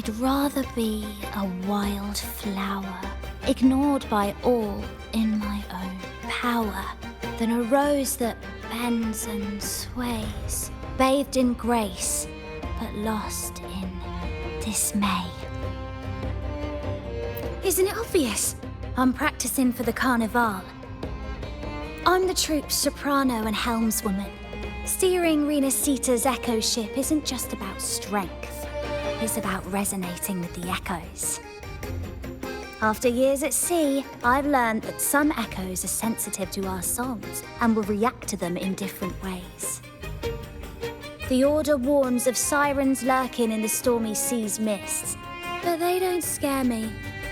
I'd rather be a wild flower, ignored by all in my own power, than a rose that bends and sways, bathed in grace, but lost in dismay. Isn't it obvious? I'm practicing for the carnival. I'm the troupe's soprano and helmswoman. Steering Rena Sita's echo ship isn't just about strength. It's about resonating with the echoes. After years at sea, I've learned that some echoes are sensitive to our songs and will react to them in different ways. The Order warns of sirens lurking in the stormy sea's mists, but they don't scare me.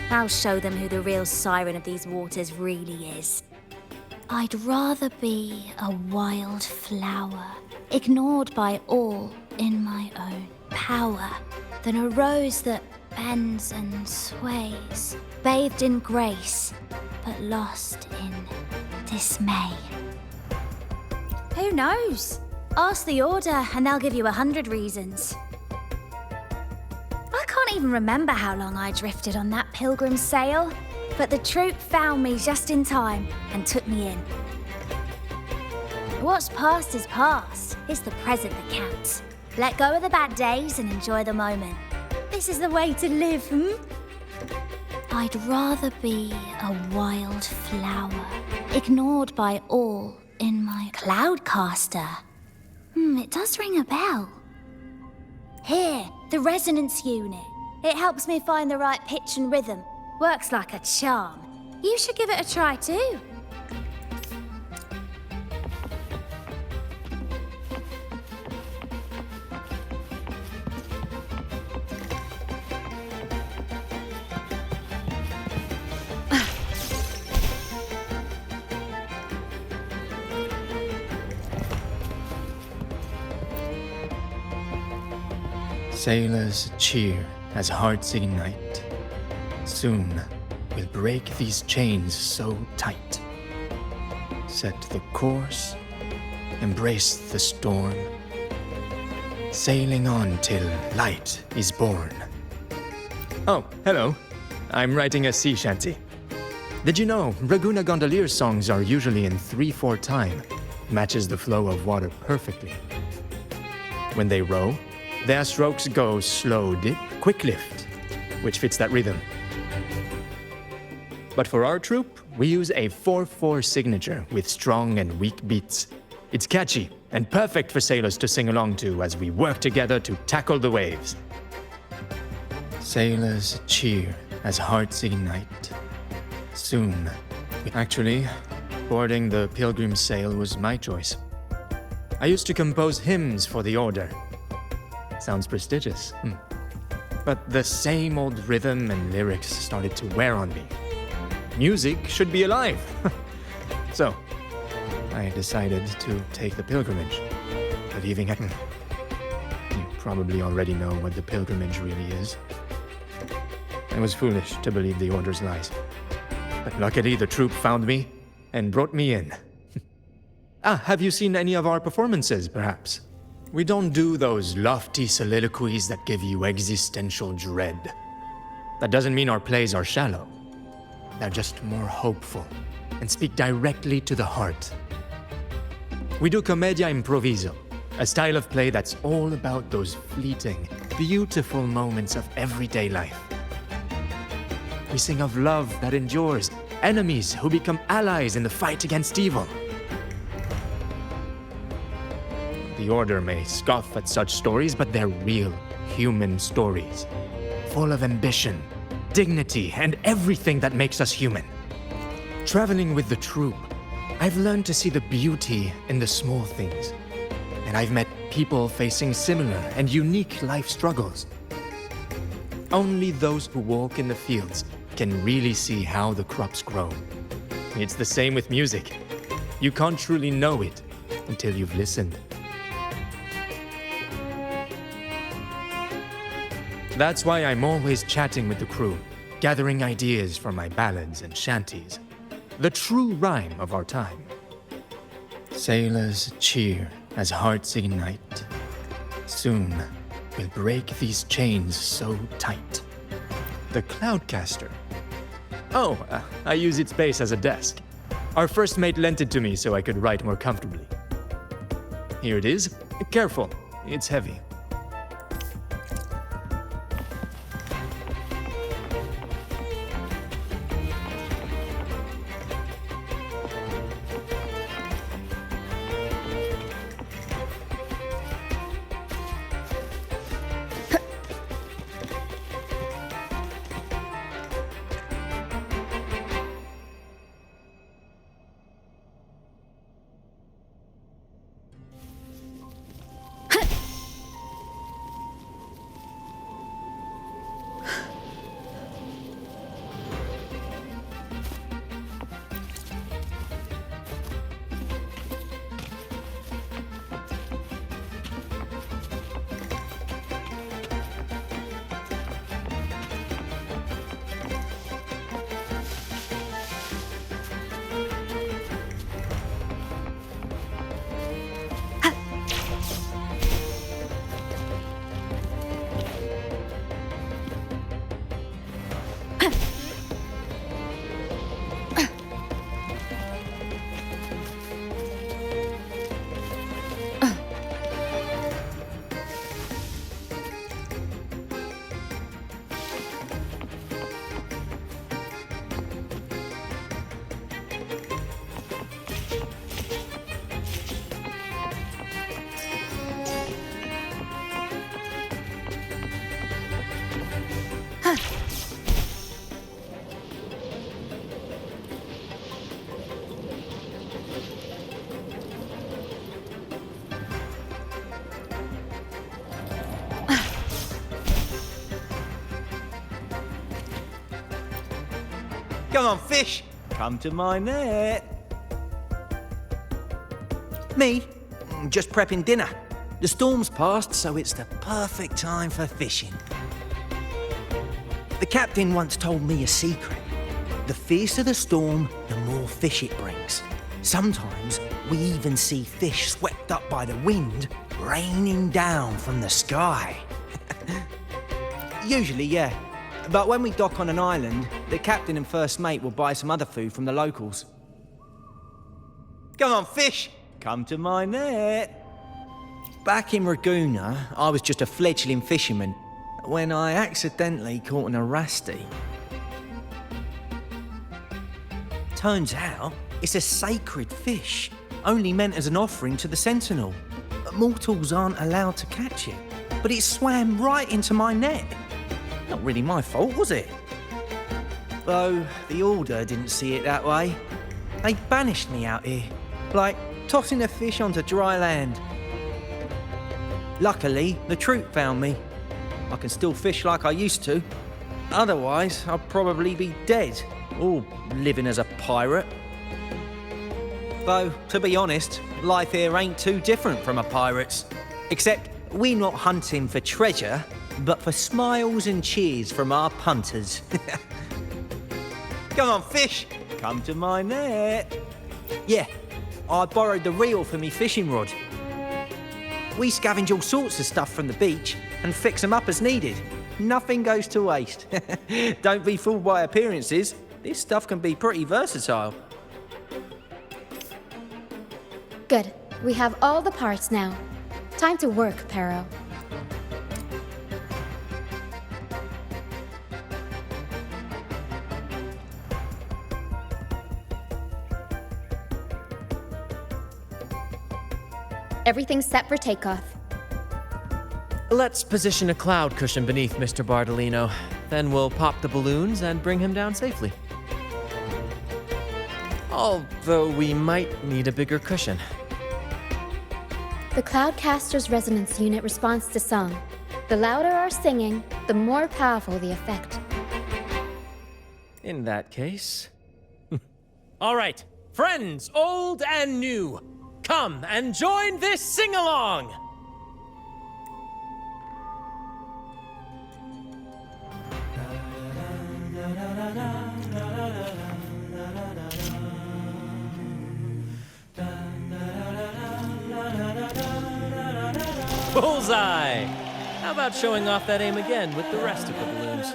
I'll show them who the real siren of these waters really is. I'd rather be a wild flower, ignored by all in my own power, than a rose that bends and sways, bathed in grace, but lost in dismay. Who knows? Ask the Order and they'll give you 100 reasons. I can't even remember how long I drifted on that pilgrim sail, but the troupe found me just in time and took me in. What's past is past. It's the present that counts. Let go of the bad days and enjoy the moment. This is the way to live, I'd rather be a wild flower, ignored by all in my cloudcaster. It does ring a bell. Here, the resonance unit. It helps me find the right pitch and rhythm. Works like a charm. You should give it a try too. Sailors cheer as hearts ignite. Soon we'll break these chains so tight. Set the course, embrace the storm, sailing on till light is born. Oh, hello. I'm writing a sea shanty. Did you know Raguna Gondolier songs are usually in 3/4 time? Matches the flow of water perfectly. When they row, their strokes go slow dip, quick lift, which fits that rhythm. But for our troupe, we use a 4/4 signature with strong and weak beats. It's catchy and perfect for sailors to sing along to as we work together to tackle the waves. Sailors cheer as hearts ignite. Soon. Actually, boarding the Pilgrim's Sail was my choice. I used to compose hymns for the Order. Sounds prestigious. But the same old rhythm and lyrics started to wear on me. Music should be alive. So, I decided to take the pilgrimage, believing it. You probably already know what the pilgrimage really is. I was foolish to believe the Order's lies. But luckily the troupe found me and brought me in. Have you seen any of our performances, perhaps? We don't do those lofty soliloquies that give you existential dread. That doesn't mean our plays are shallow. They're just more hopeful and speak directly to the heart. We do commedia improviso, a style of play that's all about those fleeting, beautiful moments of everyday life. We sing of love that endures, enemies who become allies in the fight against evil. The Order may scoff at such stories, but they're real, human stories, full of ambition, dignity, and everything that makes us human. Traveling with the troupe, I've learned to see the beauty in the small things, and I've met people facing similar and unique life struggles. Only those who walk in the fields can really see how the crops grow. It's the same with music. You can't truly know it until you've listened. That's why I'm always chatting with the crew, gathering ideas for my ballads and shanties. The true rhyme of our time. Sailors cheer as hearts ignite. Soon will break these chains so tight. The Cloudcaster. Oh, I use its base as a desk. Our first mate lent it to me so I could write more comfortably. Here it is. Careful, it's heavy. Come on, fish! Come to my net. Me? Just prepping dinner. The storm's passed, so it's the perfect time for fishing. The captain once told me a secret. The fiercer the storm, the more fish it brings. Sometimes we even see fish swept up by the wind, raining down from the sky. Usually, yeah. But when we dock on an island, the captain and first mate will buy some other food from the locals. Come on, fish! Come to my net. Back in Ragoona, I was just a fledgling fisherman when I accidentally caught an Arasti. Turns out, it's a sacred fish, only meant as an offering to the Sentinel. Mortals aren't allowed to catch it, but it swam right into my net. Not really my fault, was it? Though the Order didn't see it that way. They banished me out here, like tossing a fish onto dry land. Luckily, the troop found me. I can still fish like I used to. Otherwise, I'd probably be dead, or living as a pirate. Though, to be honest, life here ain't too different from a pirate's. Except we're not hunting for treasure, but for smiles and cheers from our punters. Come on, fish! Come to my net. Yeah, I borrowed the reel for me fishing rod. We scavenge all sorts of stuff from the beach and fix them up as needed. Nothing goes to waste. Don't be fooled by appearances. This stuff can be pretty versatile. Good. We have all the parts now. Time to work, Pero. Everything's set for takeoff. Let's position a cloud cushion beneath Mr. Bardolino. Then we'll pop the balloons and bring him down safely. Although we might need a bigger cushion. The Cloudcaster's resonance unit responds to song. The louder our singing, the more powerful the effect. In that case... All right, friends, old and new, come and join this sing-along! Bullseye! How about showing off that aim again with the rest of the balloons?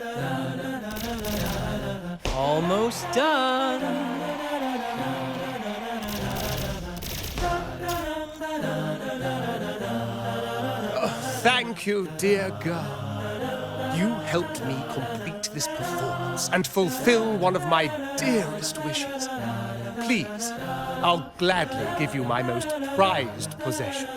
Almost done. Thank you, dear girl. You helped me complete this performance and fulfill one of my dearest wishes. Please, I'll gladly give you my most prized possession.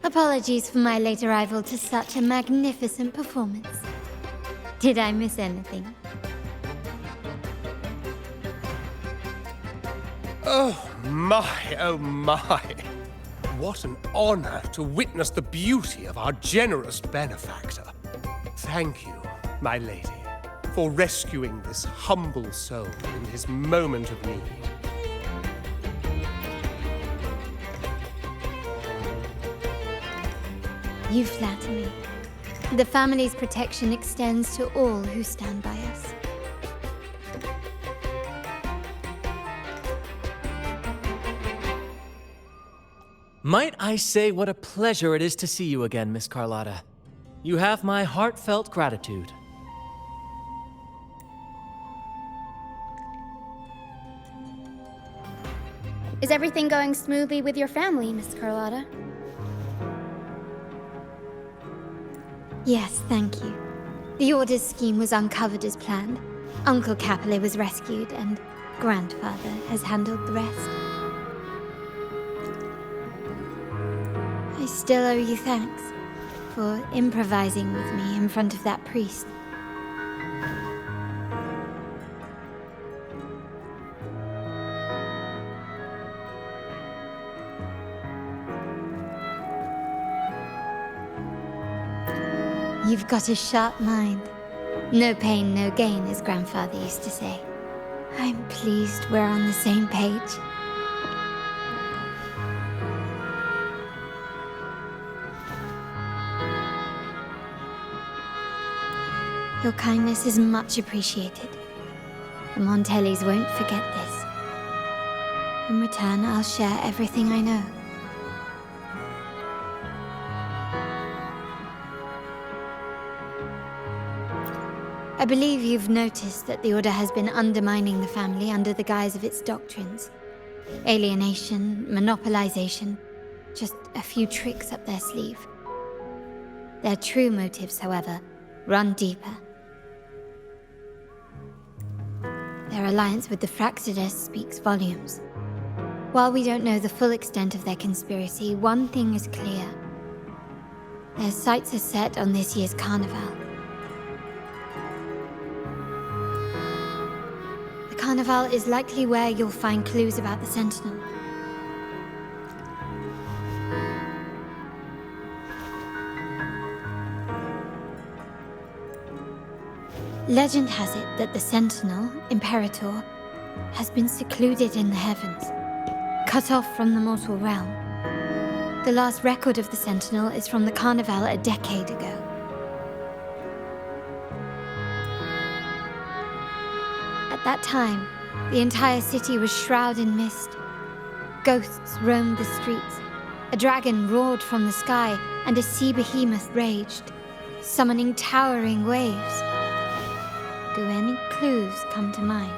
Apologies for my late arrival to such a magnificent performance. Did I miss anything? Oh my. What an honor to witness the beauty of our generous benefactor. Thank you, my lady, for rescuing this humble soul in his moment of need. You flatter me. The family's protection extends to all who stand by us. Might I say what a pleasure it is to see you again, Miss Carlotta. You have my heartfelt gratitude. Is everything going smoothly with your family, Miss Carlotta? Yes, thank you. The Order's scheme was uncovered as planned. Uncle Capulet was rescued, and Grandfather has handled the rest. I still owe you thanks for improvising with me in front of that priest. You've got a sharp mind. No pain, no gain, as Grandfather used to say. I'm pleased we're on the same page. Your kindness is much appreciated. The Montellis won't forget this. In return, I'll share everything I know. I believe you've noticed that the Order has been undermining the family under the guise of its doctrines. Alienation, monopolization, just a few tricks up their sleeve. Their true motives, however, run deeper. Their alliance with the Fraxidus speaks volumes. While we don't know the full extent of their conspiracy, one thing is clear. Their sights are set on this year's carnival. Carnival is likely where you'll find clues about the Sentinel. Legend has it that the Sentinel, Imperator, has been secluded in the heavens, cut off from the mortal realm. The last record of the Sentinel is from the Carnival a decade ago. At that time, the entire city was shrouded in mist. Ghosts roamed the streets. A dragon roared from the sky, and a sea behemoth raged, summoning towering waves. Do any clues come to mind?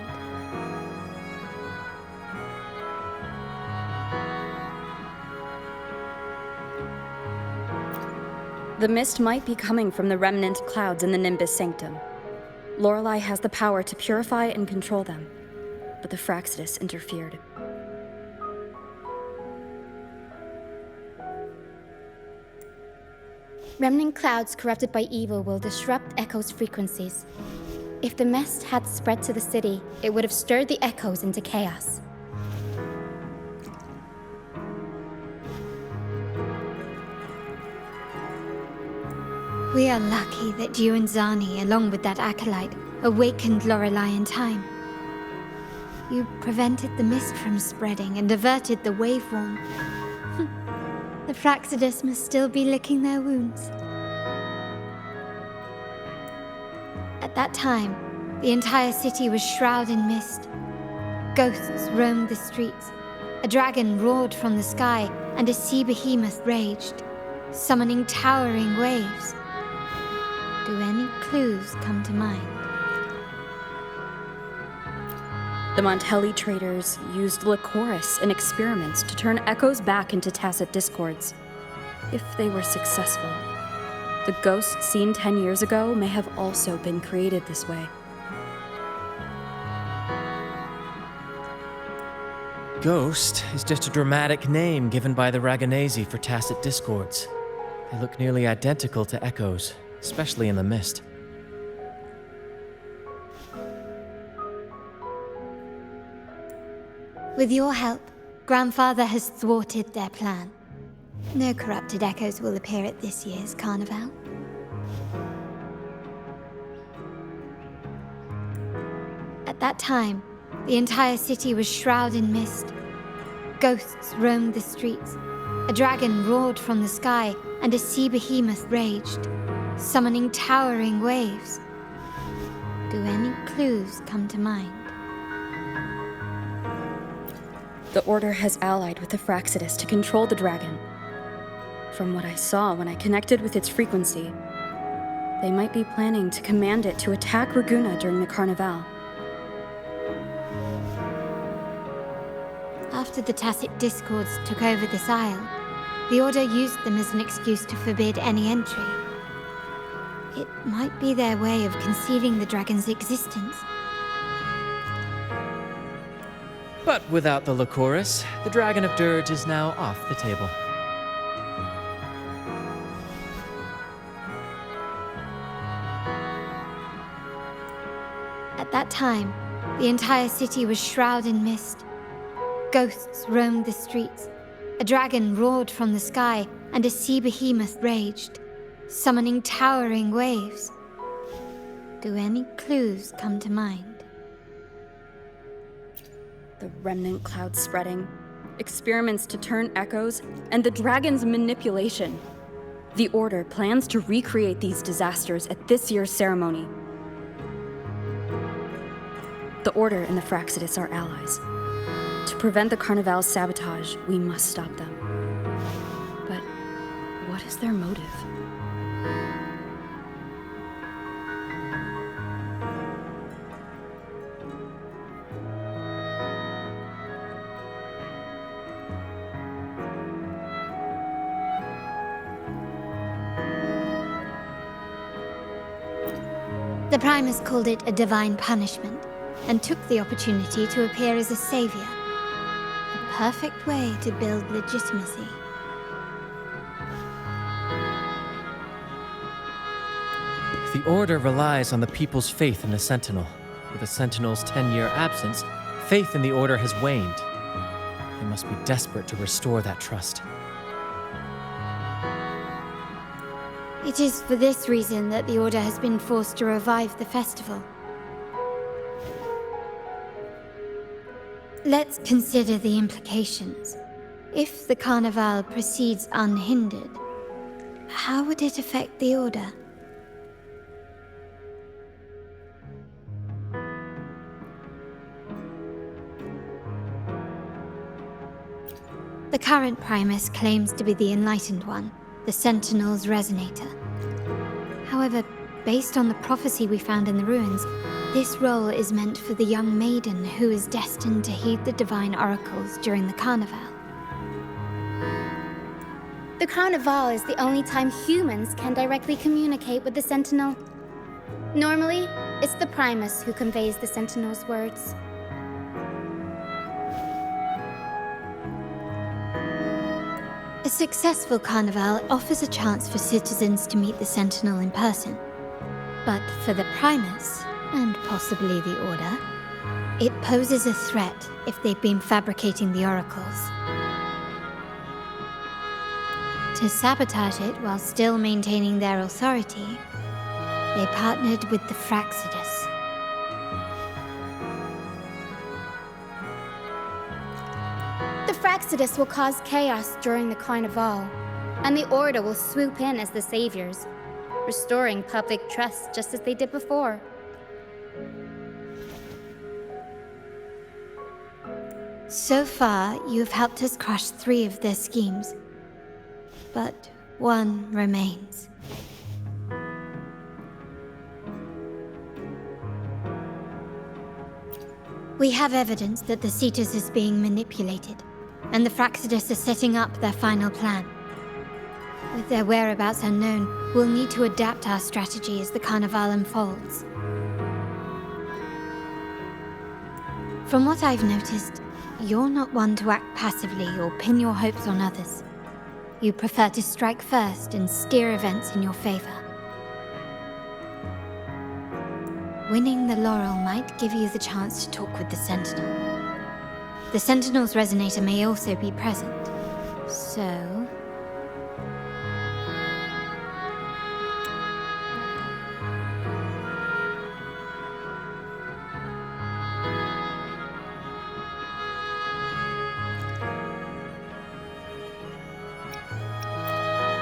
The mist might be coming from the remnant clouds in the Nimbus Sanctum. Lorelei has the power to purify and control them, but the Fraxidus interfered. Remnant clouds corrupted by evil will disrupt Echo's frequencies. If the mist had spread to the city, it would have stirred the echoes into chaos. We are lucky that you and Zani, along with that acolyte, awakened Lorelei in time. You prevented the mist from spreading and averted the waveworm. The Fraxidus must still be licking their wounds. At that time, the entire city was shrouded in mist. Ghosts roamed the streets. A dragon roared from the sky, and a sea behemoth raged, summoning towering waves. Do any clues come to mind? The Montelli traders used Lycoris in experiments to turn echoes back into tacit discords. If they were successful, the ghosts seen 10 years ago may have also been created this way. Ghost is just a dramatic name given by the Raganesi for tacit discords. They look nearly identical to echoes, especially in the mist. With your help, Grandfather has thwarted their plan. No corrupted echoes will appear at this year's carnival. At that time, the entire city was shrouded in mist. Ghosts roamed the streets. A dragon roared from the sky, and a sea behemoth raged, summoning towering waves. Do any clues come to mind? The Order has allied with the Fraxidus to control the dragon. From what I saw when I connected with its frequency, they might be planning to command it to attack Raguna during the Carnival. After the tacit discords took over this isle, the Order used them as an excuse to forbid any entry. It might be their way of concealing the dragon's existence. But without the Lycoris, the Dragon of Dirge is now off the table. At that time, the entire city was shrouded in mist. Ghosts roamed the streets. A dragon roared from the sky, and a sea behemoth raged, summoning towering waves. Do any clues come to mind? The remnant cloud spreading, experiments to turn echoes, and the dragon's manipulation. The Order plans to recreate these disasters at this year's ceremony. The Order and the Fraxidus are allies. To prevent the Carnival's sabotage, we must stop them. But what is their motive? The Primus called it a divine punishment, and took the opportunity to appear as a savior. A perfect way to build legitimacy. The Order relies on the people's faith in the Sentinel. With the Sentinel's 10-year absence, faith in the Order has waned. They must be desperate to restore that trust. It is for this reason that the Order has been forced to revive the festival. Let's consider the implications. If the Carnival proceeds unhindered, how would it affect the Order? The current Primus claims to be the Enlightened One, the Sentinel's Resonator. However, based on the prophecy we found in the ruins, this role is meant for the young maiden who is destined to heed the divine oracles during the Carnival. The Carnival is the only time humans can directly communicate with the Sentinel. Normally, it's the Primus who conveys the Sentinel's words. A successful Carnival offers a chance for citizens to meet the Sentinel in person. But for the Primus, and possibly the Order, it poses a threat if they've been fabricating the oracles. To sabotage it while still maintaining their authority, they partnered with the Fraxidus. Fractsidus will cause chaos during the Carnival, and the Order will swoop in as the saviors, restoring public trust just as they did before. So far, you have helped us crush 3 of their schemes, but one remains. We have evidence that the Cetus is being manipulated, and the Fractsidus are setting up their final plan. With their whereabouts unknown, we'll need to adapt our strategy as the Carnival unfolds. From what I've noticed, you're not one to act passively or pin your hopes on others. You prefer to strike first and steer events in your favor. Winning the laurel might give you the chance to talk with the Sentinel. The Sentinel's resonator may also be present, so...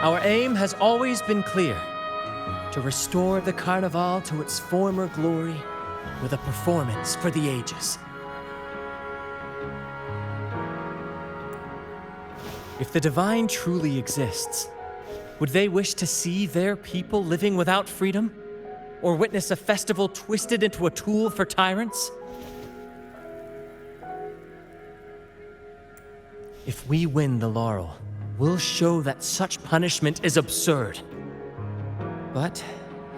Our aim has always been clear: to restore the Carnival to its former glory with a performance for the ages. If the Divine truly exists, would they wish to see their people living without freedom? Or witness a festival twisted into a tool for tyrants? If we win the laurel, we'll show that such punishment is absurd. But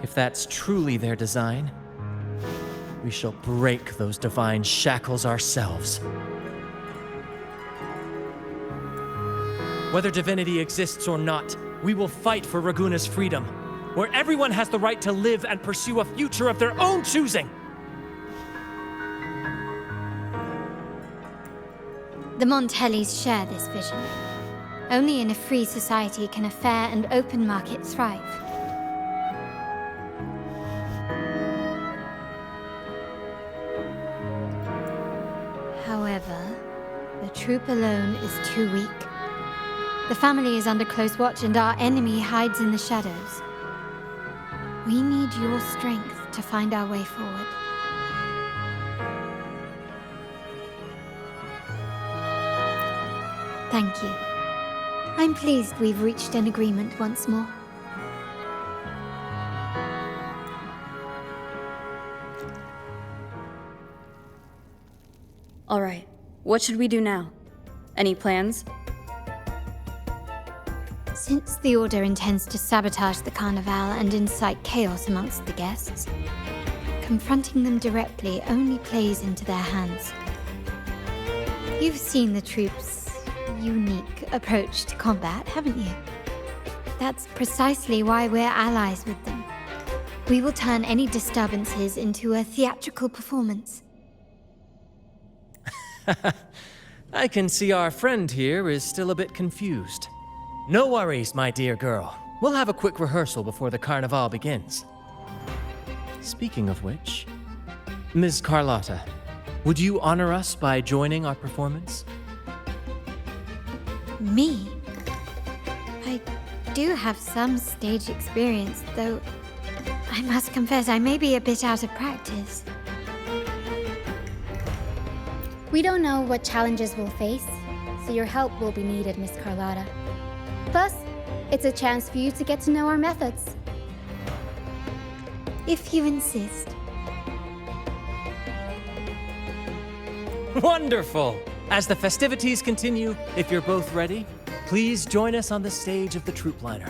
if that's truly their design, we shall break those divine shackles ourselves. Whether divinity exists or not, we will fight for Raguna's freedom, where everyone has the right to live and pursue a future of their own choosing. The Montellis share this vision. Only in a free society can a fair and open market thrive. However, the troop alone is too weak. The family is under close watch and our enemy hides in the shadows. We need your strength to find our way forward. Thank you. I'm pleased we've reached an agreement once more. All right, what should we do now? Any plans? Since the Order intends to sabotage the Carnival and incite chaos amongst the guests, confronting them directly only plays into their hands. You've seen the troops' unique approach to combat, haven't you? That's precisely why we're allies with them. We will turn any disturbances into a theatrical performance. I can see our friend here is still a bit confused. No worries, my dear girl. We'll have a quick rehearsal before the Carnival begins. Speaking of which, Ms. Carlotta, would you honor us by joining our performance? Me? I do have some stage experience, though I must confess I may be a bit out of practice. We don't know what challenges we'll face, so your help will be needed, Miss Carlotta. Plus, it's a chance for you to get to know our methods. If you insist. Wonderful! As the festivities continue, if you're both ready, please join us on the stage of the troop liner.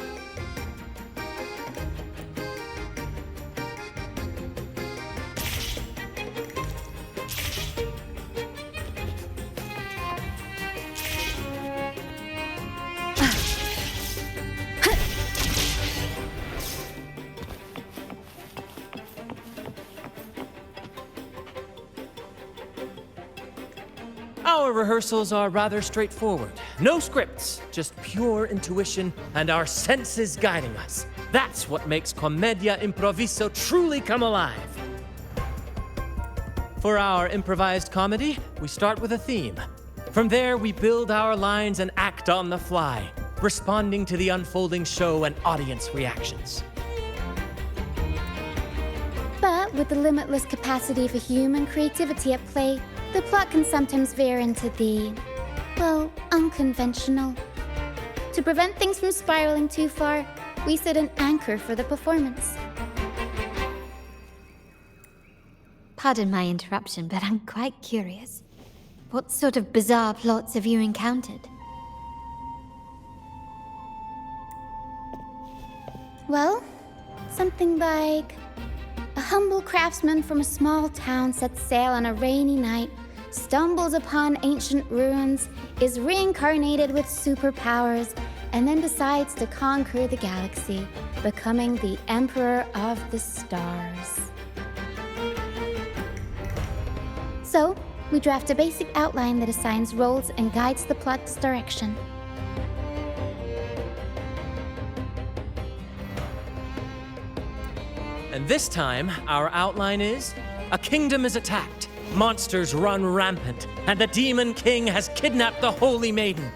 Our rehearsals are rather straightforward. No scripts, just pure intuition and our senses guiding us. That's what makes Commedia Improviso truly come alive. For our improvised comedy, we start with a theme. From there, we build our lines and act on the fly, responding to the unfolding show and audience reactions. But with the limitless capacity for human creativity at play, the plot can sometimes veer into the, well, unconventional. To prevent things from spiraling too far, we set an anchor for the performance. Pardon my interruption, but I'm quite curious. What sort of bizarre plots have you encountered? Well, something like a humble craftsman from a small town sets sail on a rainy night, stumbles upon ancient ruins, is reincarnated with superpowers, and then decides to conquer the galaxy, becoming the Emperor of the Stars. So, we draft a basic outline that assigns roles and guides the plot's direction. And this time, our outline is: a kingdom is attacked, monsters run rampant, and the Demon King has kidnapped the Holy Maiden.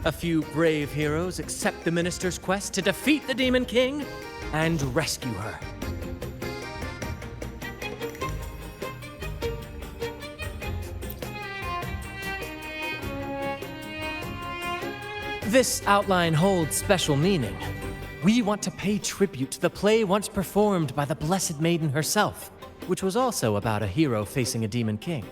A few brave heroes accept the minister's quest to defeat the Demon King and rescue her. This outline holds special meaning. We want to pay tribute to the play once performed by the Blessed Maiden herself, which was also about a hero facing a Demon King.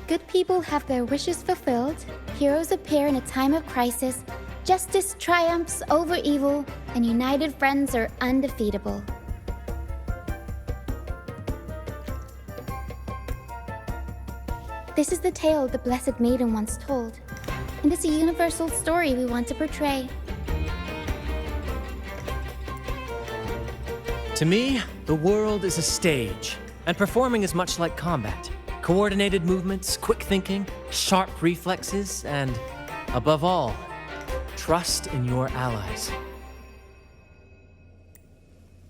Good people have their wishes fulfilled, heroes appear in a time of crisis, justice triumphs over evil, and united friends are undefeatable. This is the tale the Blessed Maiden once told, and it's a universal story we want to portray. To me, the world is a stage, and performing is much like combat. Coordinated movements, quick thinking, sharp reflexes, and, above all, trust in your allies.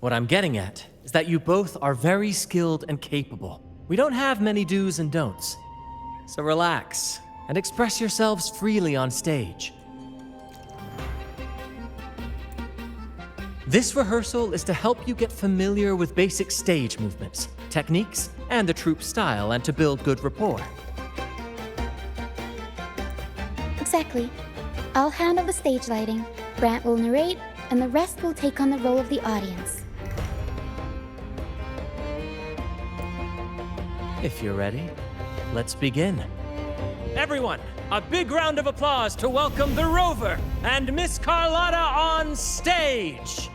What I'm getting at is that you both are very skilled and capable. We don't have many do's and don'ts. So relax and express yourselves freely on stage. This rehearsal is to help you get familiar with basic stage movements, techniques, and the troupe style, and to build good rapport. Exactly. I'll handle the stage lighting, Brant will narrate, and the rest will take on the role of the audience. If you're ready, let's begin. Everyone, a big round of applause to welcome the Rover and Miss Carlotta on stage.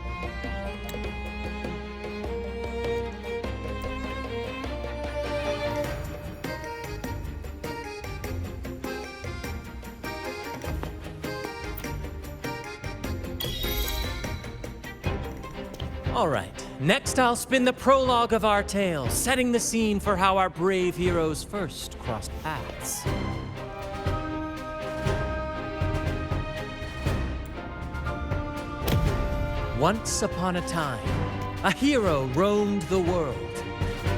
All right, next I'll spin the prologue of our tale, setting the scene for how our brave heroes first crossed paths. Once upon a time, a hero roamed the world.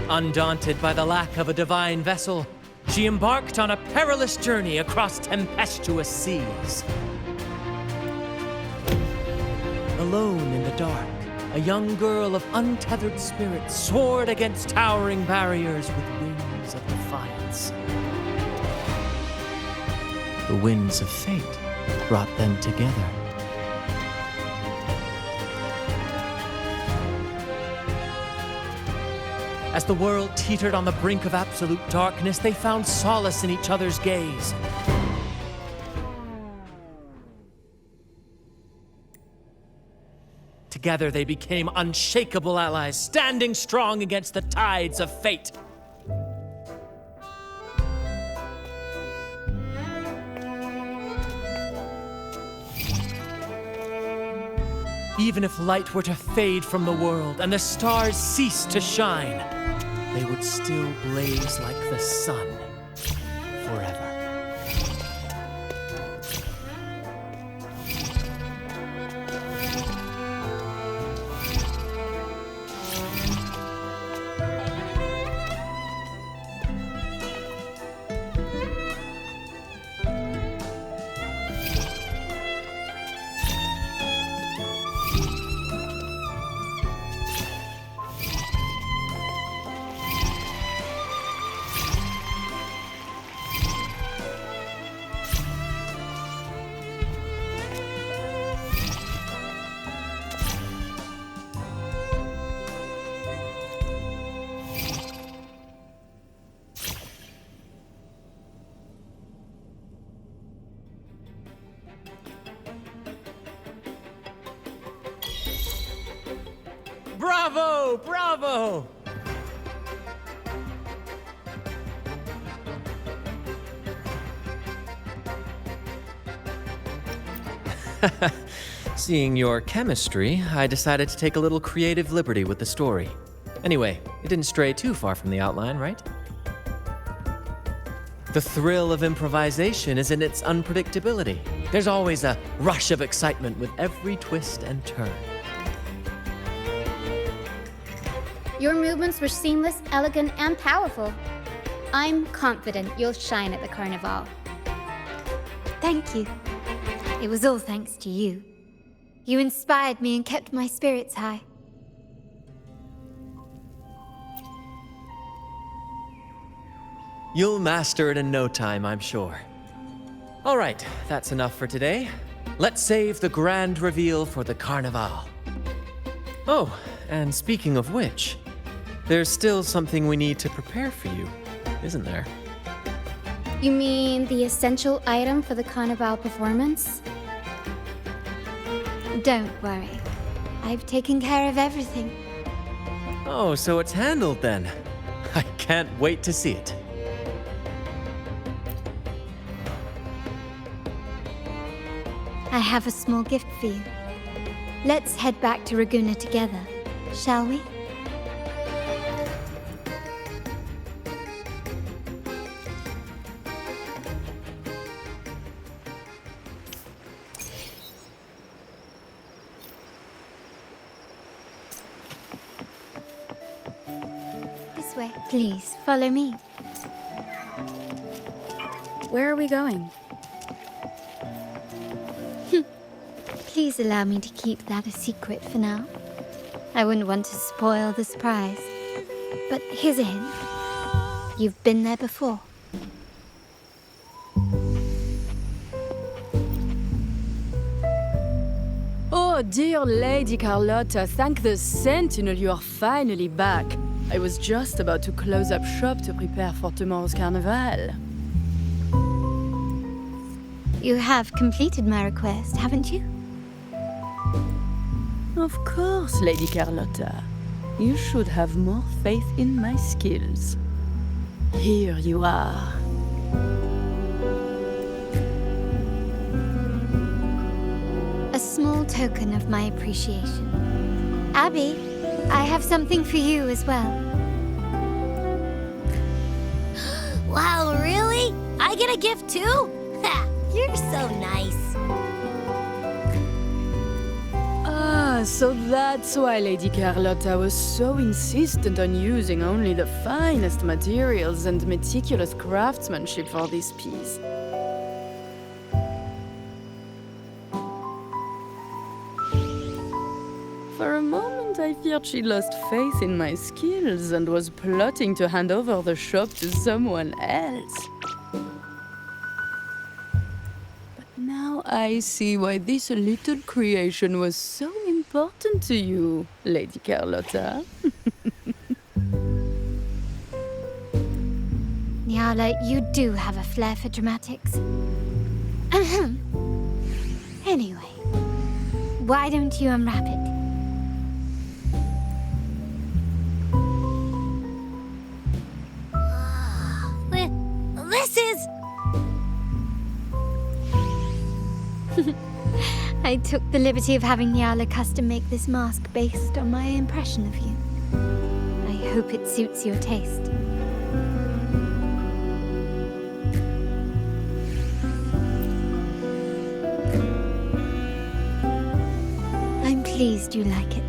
Undaunted by the lack of a divine vessel, she embarked on a perilous journey across tempestuous seas. Alone in the dark, a young girl of untethered spirit soared against towering barriers with wings of defiance. The winds of fate brought them together. As the world teetered on the brink of absolute darkness, they found solace in each other's gaze. Together they became unshakable allies, standing strong against the tides of fate. Even if light were to fade from the world and the stars cease to shine, they would still blaze like the sun forever. Bravo! Bravo! Seeing your chemistry, I decided to take a little creative liberty with the story. Anyway, it didn't stray too far from the outline, right? The thrill of improvisation is in its unpredictability. There's always a rush of excitement with every twist and turn. Your movements were seamless, elegant, and powerful. I'm confident you'll shine at the Carnival. Thank you. It was all thanks to you. You inspired me and kept my spirits high. You'll master it in no time, I'm sure. All right, that's enough for today. Let's save the grand reveal for the Carnival. Oh, and speaking of which, there's still something we need to prepare for you, isn't there? You mean the essential item for the Carnival performance? Don't worry. I've taken care of everything. Oh, so it's handled then. I can't wait to see it. I have a small gift for you. Let's head back to Raguna together, shall we? This way. Please, follow me. Where are we going? Please allow me to keep that a secret for now. I wouldn't want to spoil the surprise. But here's a hint. You've been there before. Oh, dear Lady Carlotta, thank the Sentinel you are finally back. I was just about to close up shop to prepare for tomorrow's carnival. You have completed my request, haven't you? Of course, Lady Carlotta. You should have more faith in my skills. Here you are. A small token of my appreciation. Abby, I have something for you as well. Wow, really? I get a gift too? Ha! You're so nice. Ah, so that's why Lady Carlotta was so insistent on using only the finest materials and meticulous craftsmanship for this piece. For a moment, I feared she lost faith in my skills and was plotting to hand over the shop to someone else. But now I see why this little creation was so important to you, Lady Carlotta. Nyala, you do have a flair for dramatics. Ahem. Anyway, why don't you unwrap it? This is... I took the liberty of having Nyala custom make this mask based on my impression of you. I hope it suits your taste. I'm pleased you like it.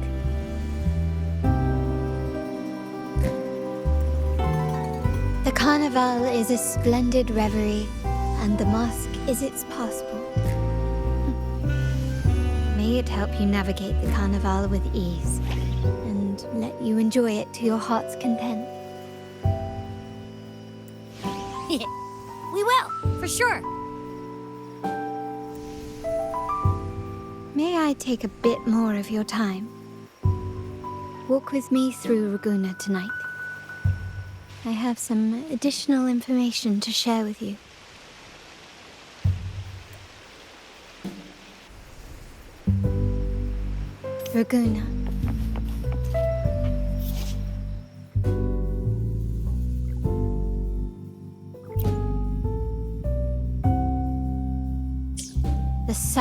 The Carnival is a splendid reverie, and the mask is its passport. May it help you navigate the Carnival with ease, and let you enjoy it to your heart's content. We will, for sure. May I take a bit more of your time? Walk with me through Raguna tonight. I have some additional information to share with you. Raguna.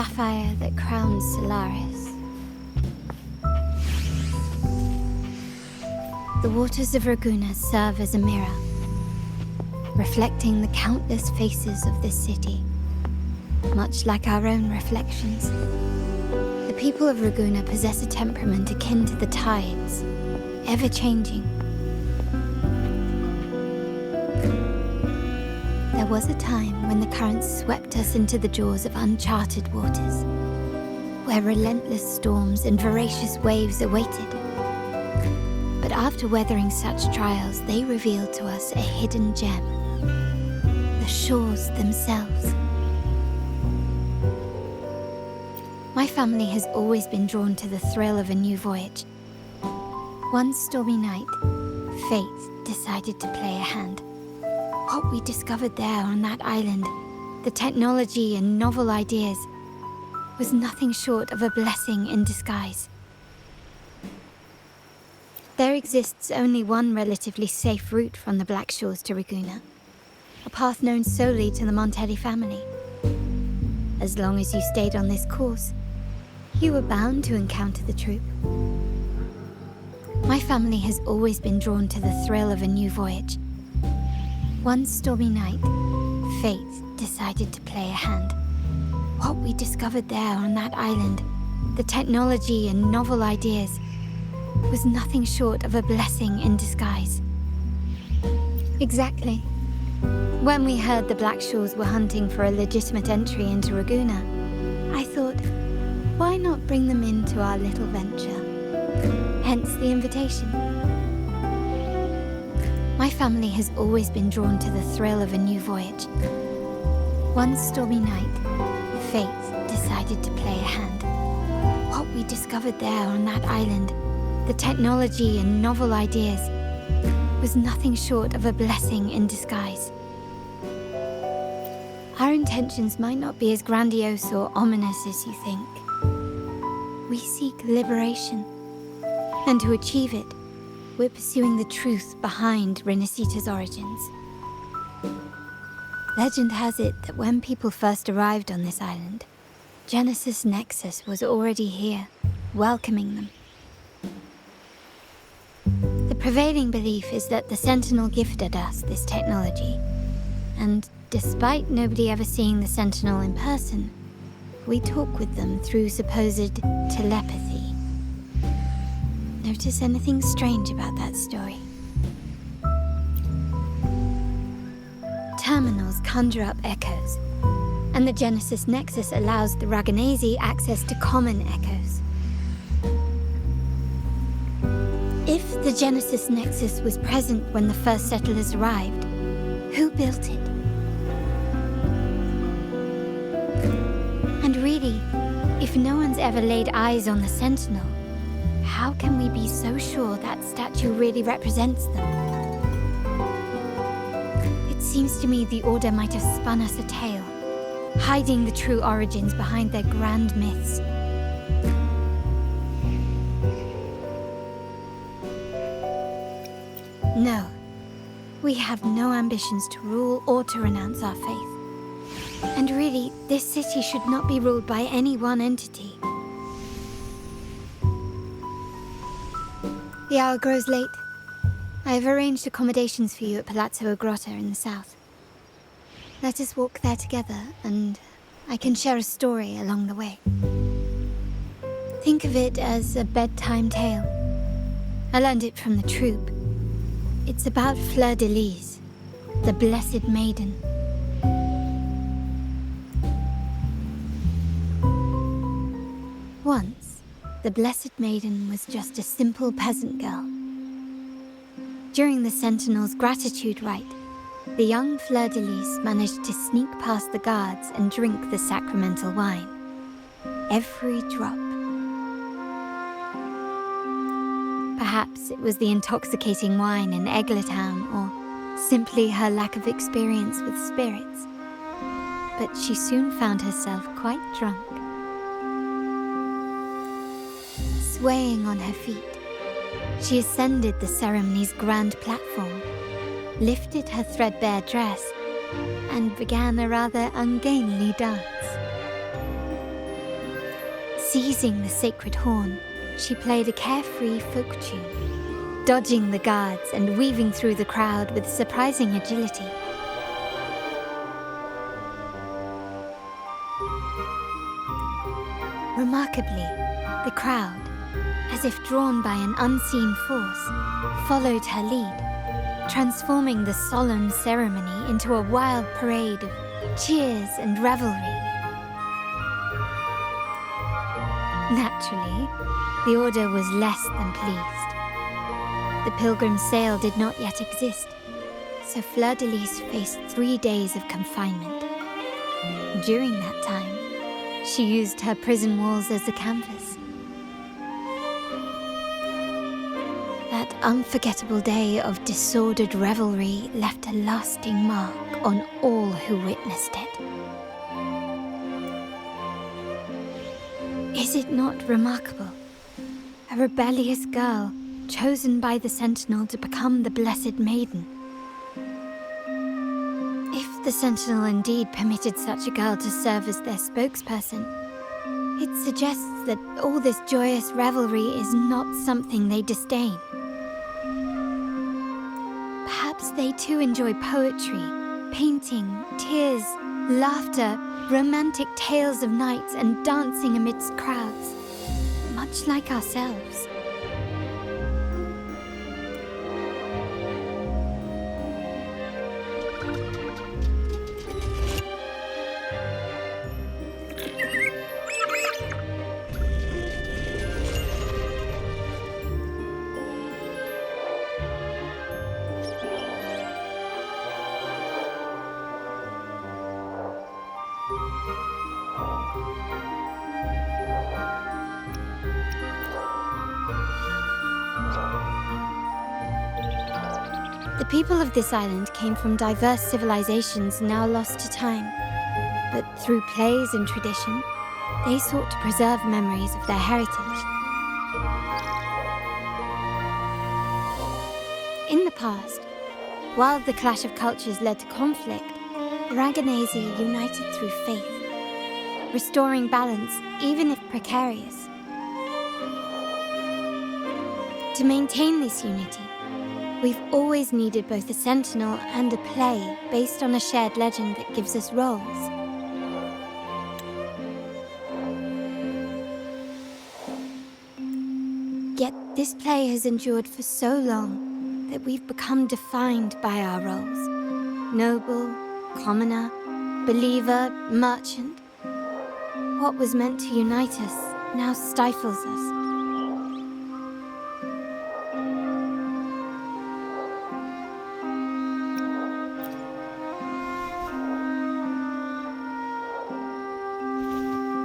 sapphire that crowns Solaris. The waters of Raguna serve as a mirror, reflecting the countless faces of this city, much like our own reflections. The people of Raguna possess a temperament akin to the tides, ever-changing. There was a time when the currents swept us into the jaws of uncharted waters, where relentless storms and voracious waves awaited. But after weathering such trials, they revealed to us a hidden gem, the shores themselves. My family has always been drawn to the thrill of a new voyage. One stormy night, fate decided to play a hand. What we discovered there on that island, the technology and novel ideas, was nothing short of a blessing in disguise. There exists only one relatively safe route from the Black Shores to Raguna, a path known solely to the Montelli family. As long as you stayed on this course, you were bound to encounter the troop. My family has always been drawn to the thrill of a new voyage. One stormy night, fate decided to play a hand. What we discovered there on that island, the technology and novel ideas, was nothing short of a blessing in disguise. Exactly. When we heard the Black Shores were hunting for a legitimate entry into Raguna, I thought, why not bring them into our little venture? Hence the invitation. My family has always been drawn to the thrill of a new voyage. One stormy night, fate decided to play a hand. What we discovered there on that island, the technology and novel ideas, was nothing short of a blessing in disguise. Our intentions might not be as grandiose or ominous as you think. We seek liberation, and to achieve it, we're pursuing the truth behind Renacita's origins. Legend has it that when people first arrived on this island, Genesis Nexus was already here, welcoming them. The prevailing belief is that the Sentinel gifted us this technology, and despite nobody ever seeing the Sentinel in person, we talk with them through supposed telepathy. Notice anything strange about that story? Terminals conjure up echoes, and the Genesis Nexus allows the Raganese access to common echoes. If the Genesis Nexus was present when the first settlers arrived, who built it? And really, if no one's ever laid eyes on the Sentinel, how can we be so sure that statue really represents them? It seems to me the Order might have spun us a tale, hiding the true origins behind their grand myths. No, we have no ambitions to rule or to renounce our faith. And really, this city should not be ruled by any one entity. The hour grows late. I have arranged accommodations for you at Palazzo Grotta in the south. Let us walk there together, and I can share a story along the way. Think of it as a bedtime tale. I learned it from the troupe. It's about Fleur de Lis, the Blessed Maiden. Once, the Blessed Maiden was just a simple peasant girl. During the Sentinel's gratitude rite, the young Fleur de Lis managed to sneak past the guards and drink the sacramental wine. Every drop. Perhaps it was the intoxicating wine in Eggletown, or simply her lack of experience with spirits. But she soon found herself quite drunk. Swaying on her feet, she ascended the ceremony's grand platform, lifted her threadbare dress, and began a rather ungainly dance. Seizing the sacred horn, she played a carefree folk tune, dodging the guards and weaving through the crowd with surprising agility. Remarkably, the crowd, as if drawn by an unseen force, followed her lead, transforming the solemn ceremony into a wild parade of cheers and revelry. Naturally, the Order was less than pleased. The Pilgrim's Sale did not yet exist, so Fleur-de-Lis faced 3 days of confinement. During that time, she used her prison walls as a canvas. That unforgettable day of disordered revelry left a lasting mark on all who witnessed it. Is it not remarkable? A rebellious girl chosen by the Sentinel to become the Blessed Maiden. If the Sentinel indeed permitted such a girl to serve as their spokesperson, it suggests that all this joyous revelry is not something they disdain. Perhaps they too enjoy poetry, painting, tears, laughter, romantic tales of nights, and dancing amidst crowds, much like ourselves. The people of this island came from diverse civilizations now lost to time, but through plays and tradition, they sought to preserve memories of their heritage. In the past, while the clash of cultures led to conflict, the Raganese united through faith, restoring balance even if precarious. To maintain this unity, we've always needed both a sentinel and a play based on a shared legend that gives us roles. Yet this play has endured for so long that we've become defined by our roles. Noble, commoner, believer, merchant. What was meant to unite us now stifles us.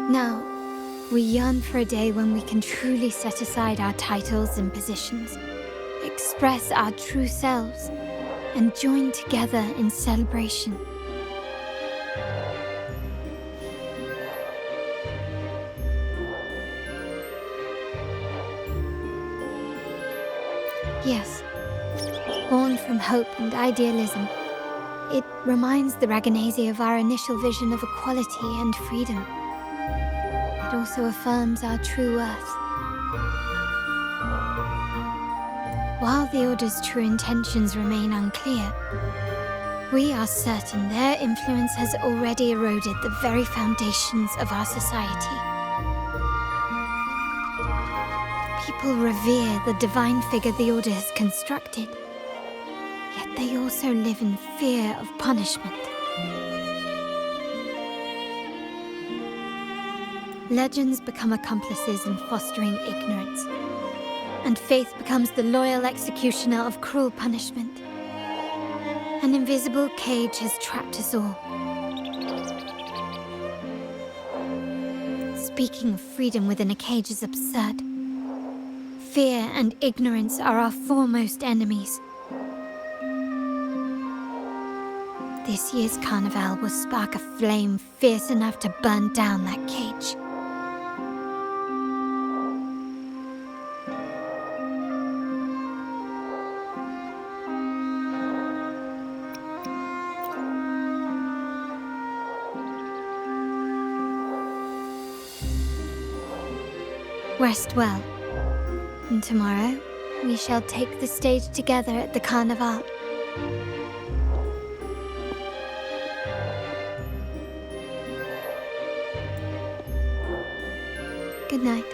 Now, we yearn for a day when we can truly set aside our titles and positions, express our true selves, and join together in celebration. Yes, born from hope and idealism, it reminds the Raganese of our initial vision of equality and freedom. It also affirms our true worth. While the Order's true intentions remain unclear, we are certain their influence has already eroded the very foundations of our society. People revere the divine figure the Order has constructed, yet they also live in fear of punishment. Legends become accomplices in fostering ignorance, and faith becomes the loyal executioner of cruel punishment. An invisible cage has trapped us all. Speaking of freedom within a cage is absurd. Fear and ignorance are our foremost enemies. This year's carnival will spark a flame fierce enough to burn down that cage. Rest well. And tomorrow, we shall take the stage together at the Carnival. Good night.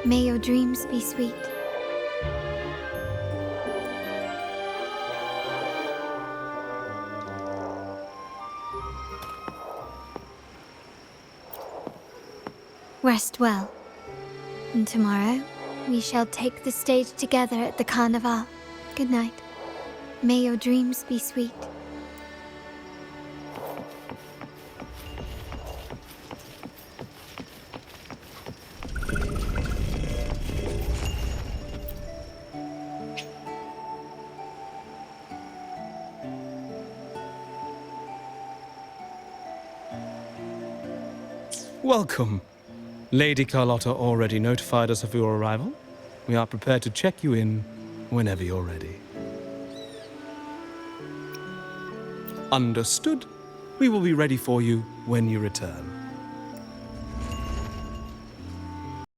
May your dreams be sweet. Rest well. And tomorrow, we shall take the stage together at the Carnival. Good night. May your dreams be sweet. Welcome. Lady Carlotta already notified us of your arrival. We are prepared to check you in whenever you're ready. Understood. We will be ready for you when you return.